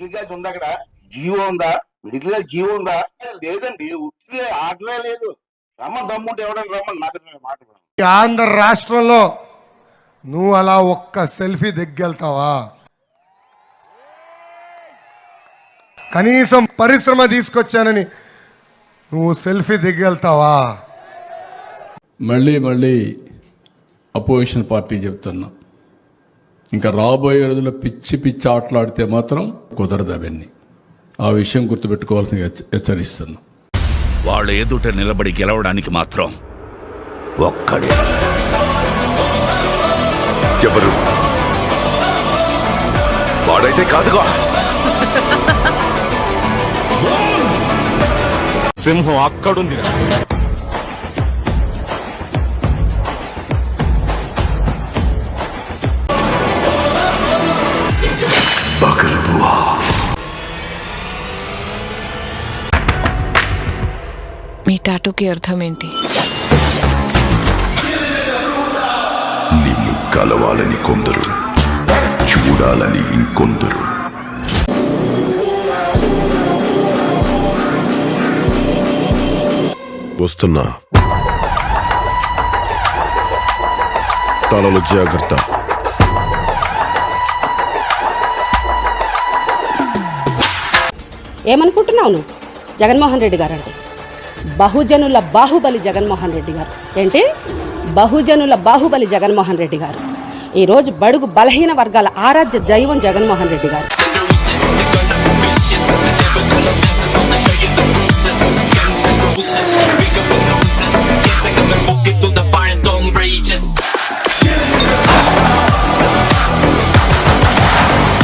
Medical college ఉందా? అక్కడ GO ఉందా? మెడికల్ కాలేజ్ జీవో ఉందా? లేదండి. ఉట్టి ఆటలే లేదు. రమ్మని దమ్ముంటే ఎవడని రమ్మని మాట్లాడడం. ఆంధ్ర రాష్ట్రంలో నువ్వు అలా ఒక్క సెల్ఫీ దిగ్గెళ్తావా? కనీసం పరిశ్రమ తీసుకొచ్చానని నువ్వు సెల్ఫీ దిగ్గెళ్తావా? మళ్ళీ అపోజిషన్ పార్టీ చెప్తున్నా, ఇంకా రాబోయే రోజుల్లో పిచ్చి ఆటలాడితే మాత్రం కుదరదు. అవన్నీ ఆ విషయం గుర్తుపెట్టుకోవాల్సిన హెచ్చరిస్తున్నా. వాళ్ళు ఎదుట నిలబడి గెలవడానికి మాత్రం ఒక్కడే. ఎవరు? వాడైతే కాదుగా. సింహం అక్కడుంది. మీ టాటూకి అర్థం ఏంటి? నిన్ను కలవాలని కొందరు, చూడాలని ఇంకొందరు. వస్తున్నా. తలలు జాగ్రత్త. ఏమనుకుంటున్నావు నువ్వు? జగన్మోహన్ రెడ్డి గారు అంటే బహుజనుల బాహుబలి జగన్మోహన్ రెడ్డి గారు. ఏంటి? బహుజనుల బాహుబలి జగన్మోహన్ రెడ్డి గారు. ఈరోజు బడుగు బలహీన వర్గాల ఆరాధ్య దైవం జగన్మోహన్ రెడ్డి గారు.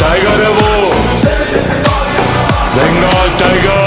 टाइगर है वो, बंगाल टाइगर।